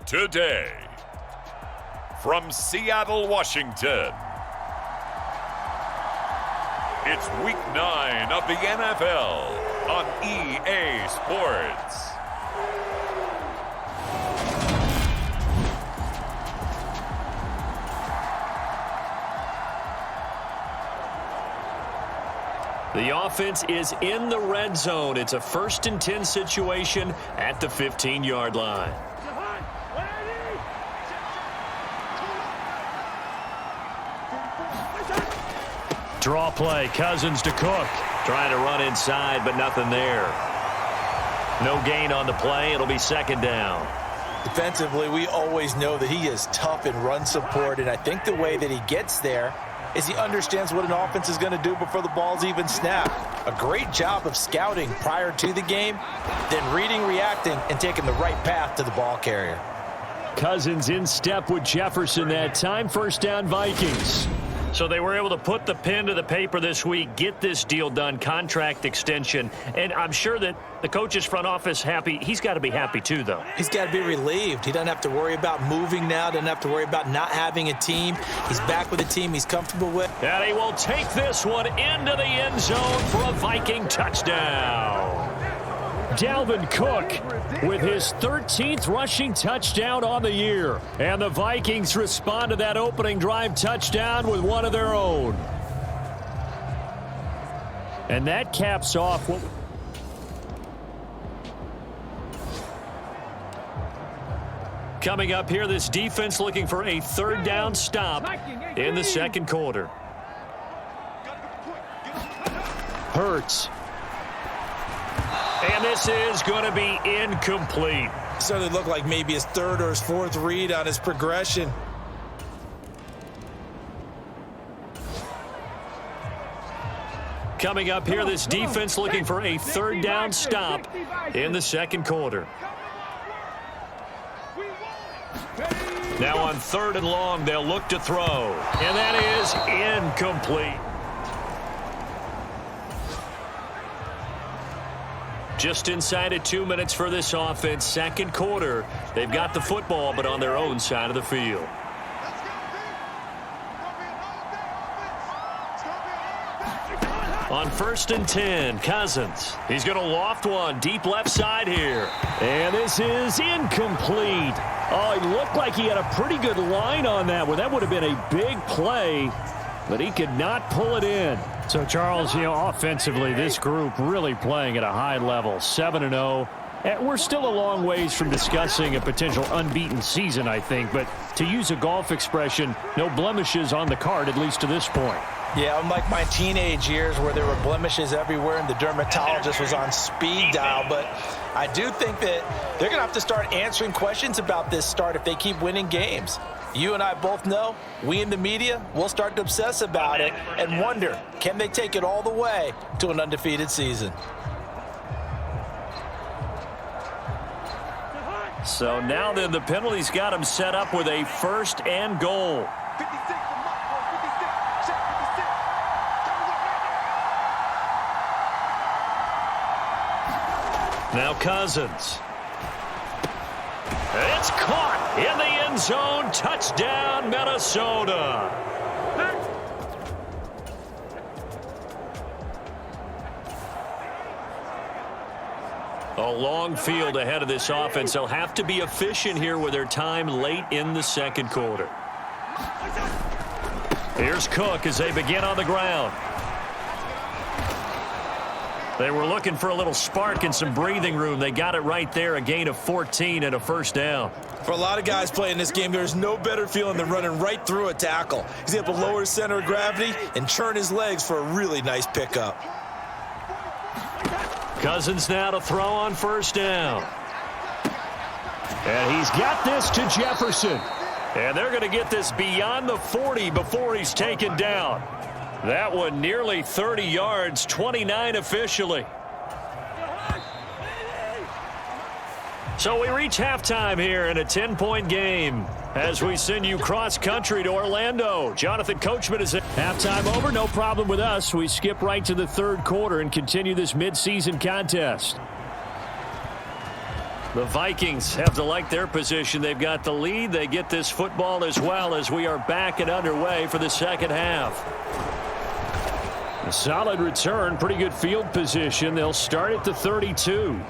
Today, from Seattle, Washington, it's Week 9 of the NFL on EA Sports. The offense is in the red zone. It's a 1st and 10 situation at the 15-yard line. Draw play, Cousins to Cook. Trying to run inside, but nothing there. No gain on the play. It'll be 2nd down. Defensively, we always know that he is tough in run support, and I think the way that he gets there is he understands what an offense is going to do before the ball's even snapped. A great job of scouting prior to the game, then reading, reacting, and taking the right path to the ball carrier. Cousins in step with Jefferson that time. 1st down, Vikings. So they were able to put the pen to the paper this week, get this deal done, contract extension. And I'm sure that the coach's front office happy. He's got to be happy too, though. He's got to be relieved. He doesn't have to worry about moving now, doesn't have to worry about not having a team. He's back with a team he's comfortable with. And he will take this one into the end zone for a Viking touchdown. Dalvin Cook with his 13th rushing touchdown on the year. And the Vikings respond to that opening drive touchdown with one of their own. And that caps off what... Coming up here, this defense looking for a 3rd down stop in the 2nd quarter. Hurts. And this is going to be incomplete. Certainly looked like maybe his 3rd or his 4th read on his progression. Coming up here, this defense looking for a 3rd down stop in the 2nd quarter. Now on 3rd and long, they'll look to throw. And that is incomplete. Just inside of 2 minutes for this offense. 2nd quarter. They've got the football, but on their own side of the field. On 1st and 10, Cousins. He's going to loft one deep left side here. And this is incomplete. Oh, he looked like he had a pretty good line on that one. That would have been a big play, but he could not pull it in. So, Charles, offensively, this group really playing at a high level, 7-0. We're still a long ways from discussing a potential unbeaten season, I think. But to use a golf expression, no blemishes on the card, at least to this point. Yeah, unlike my teenage years where there were blemishes everywhere and the dermatologist was on speed dial. But I do think that they're going to have to start answering questions about this start if they keep winning games. You and I both know, we in the media, will start to obsess about it and wonder, can they take it all the way to an undefeated season? So now then, the penalty's got him set up with a 1st and goal. Now Cousins. It's caught in the end zone. Touchdown, Minnesota. A long field ahead of this offense. They'll have to be efficient here with their time late in the 2nd quarter. Here's Cook as they begin on the ground. They were looking for a little spark and some breathing room. They got it right there, a gain of 14 and a 1st down. For a lot of guys playing this game, there's no better feeling than running right through a tackle. He's able to lower his center of gravity and churn his legs for a really nice pickup. Cousins now to throw on 1st down. And he's got this to Jefferson. And they're going to get this beyond the 40 before he's taken down. That one nearly 30 yards, 29 officially. So we reach halftime here in a 10-point game. As we send you cross-country to Orlando, Jonathan Coachman is in. Halftime over, no problem with us. We skip right to the third quarter and continue this midseason contest. The Vikings have to like their position. They've got the lead. They get this football as well as we are back and underway for the second half. A solid return, pretty good field position. They'll start at the 32.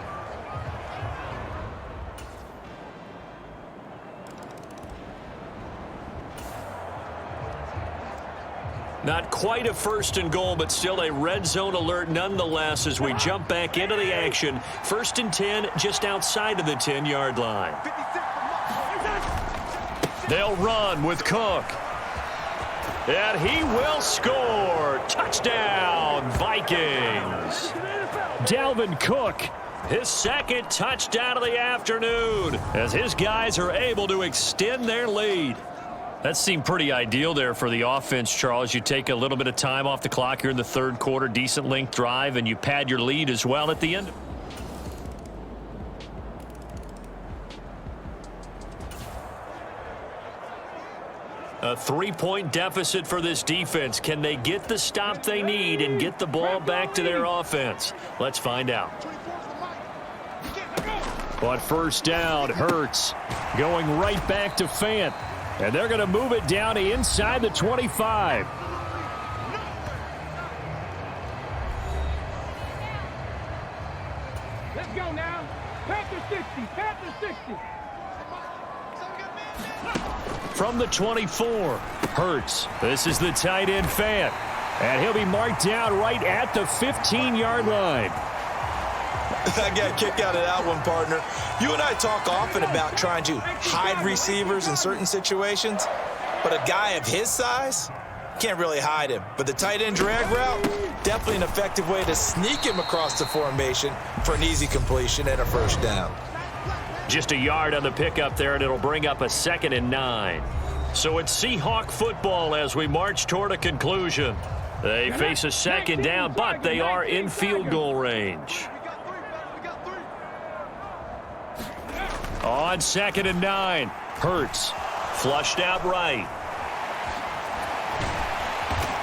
Not quite a first and goal, but still a red zone alert nonetheless as we jump back into the action. 1st and 10, just outside of the 10-yard line. They'll run with Cook. And he will score. Touchdown, Vikings. Dalvin Cook, his second touchdown of the afternoon, as his guys are able to extend their lead. That seemed pretty ideal there for the offense, Charles. You take a little bit of time off the clock here in the third quarter, decent length drive, and you pad your lead as well at the end. A 3-point deficit for this defense. Can they get the stop they need and get the ball back to their offense? Let's find out. But first down, Hurts going right back to Fant. And they're going to move it down to inside the 25. Let's go now. Panther 60. Panther 60. From the 24, Hurts. This is the tight end Fant. And he'll be marked down right at the 15-yard line. I got a kick out of that one, partner. You and I talk often about trying to hide receivers in certain situations, but a guy of his size can't really hide him. But the tight end drag route, definitely an effective way to sneak him across the formation for an easy completion and a first down. Just a yard on the pickup there, and it'll bring up a 2nd and 9. So it's Seahawk football as we march toward a conclusion. They face a second down, but they are in field goal range. On 2nd and 9, Hurts flushed out right.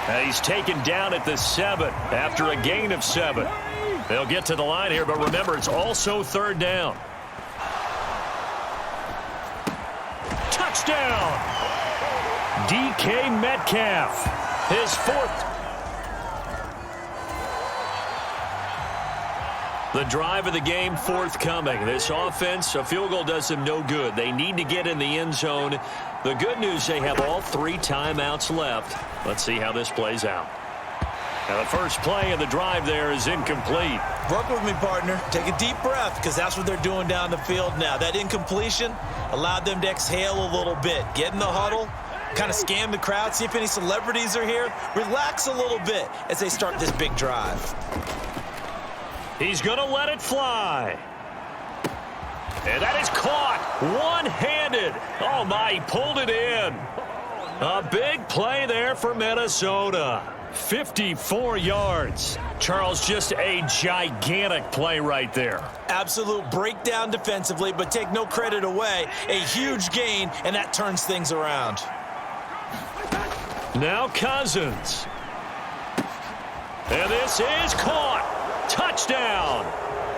And he's taken down at the 7 after a gain of 7. They'll get to the line here, but remember, it's also 3rd down. Touchdown! DK Metcalf, his 4th. The drive of the game forthcoming. This offense, a field goal does them no good. They need to get in the end zone. The good news, they have all 3 timeouts left. Let's see how this plays out. Now the first play of the drive there is incomplete. Work with me, partner. Take a deep breath, because that's what they're doing down the field now. That incompletion allowed them to exhale a little bit. Get in the huddle, kind of scan the crowd, see if any celebrities are here. Relax a little bit as they start this big drive. He's going to let it fly. And that is caught one-handed. Oh, my, he pulled it in. A big play there for Minnesota. 54 yards. Charles, just a gigantic play right there. Absolute breakdown defensively, but take no credit away. A huge gain, and that turns things around. Now Cousins. And this is caught. Touchdown.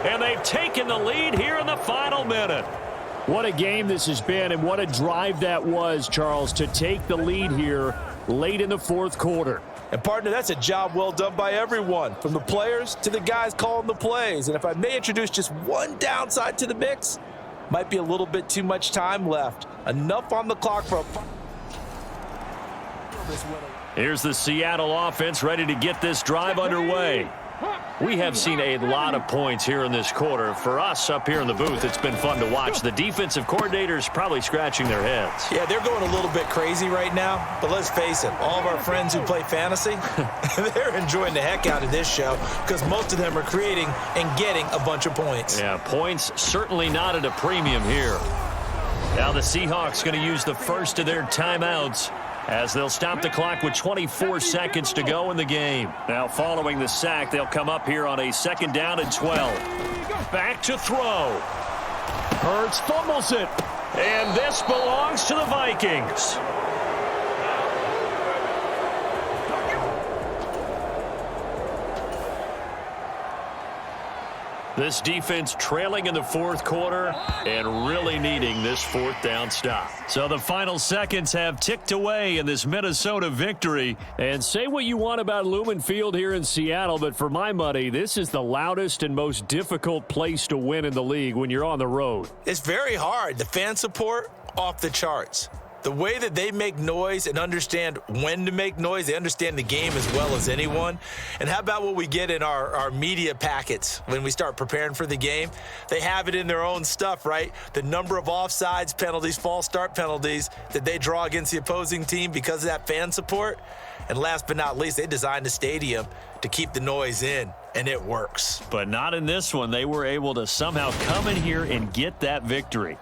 And they've taken the lead here in the final minute. What a game this has been, and what a drive that was, Charles, to take the lead here late in the fourth quarter. And, partner, that's a job well done by everyone, from the players to the guys calling the plays. And if I may introduce just one downside to the mix, might be a little bit too much time left. Enough on the clock for a... Here's the Seattle offense ready to get this drive underway. We have seen a lot of points here in this quarter. For us up here in the booth, it's been fun to watch. The defensive coordinators probably scratching their heads. Yeah, they're going a little bit crazy right now. But let's face it, all of our friends who play fantasy, they're enjoying the heck out of this show because most of them are creating and getting a bunch of points. Yeah, points certainly not at a premium here. Now the Seahawks going to use the first of their timeouts as they'll stop the clock with 24 seconds to go in the game. Now following the sack, they'll come up here on a 2nd down and 12. Back to throw. Hurts fumbles it. And this belongs to the Vikings. This defense trailing in the fourth quarter and really needing this fourth down stop. So the final seconds have ticked away in this Minnesota victory. And say what you want about Lumen Field here in Seattle, but for my money, this is the loudest and most difficult place to win in the league when you're on the road. It's very hard. The fan support, off the charts. The way that they make noise and understand when to make noise, they understand the game as well as anyone. And how about what we get in our media packets when we start preparing for the game? They have it in their own stuff, right? The number of offsides penalties, false start penalties that they draw against the opposing team because of that fan support. And last but not least, they designed the stadium to keep the noise in, and it works. But not in this one. They were able to somehow come in here and get that victory.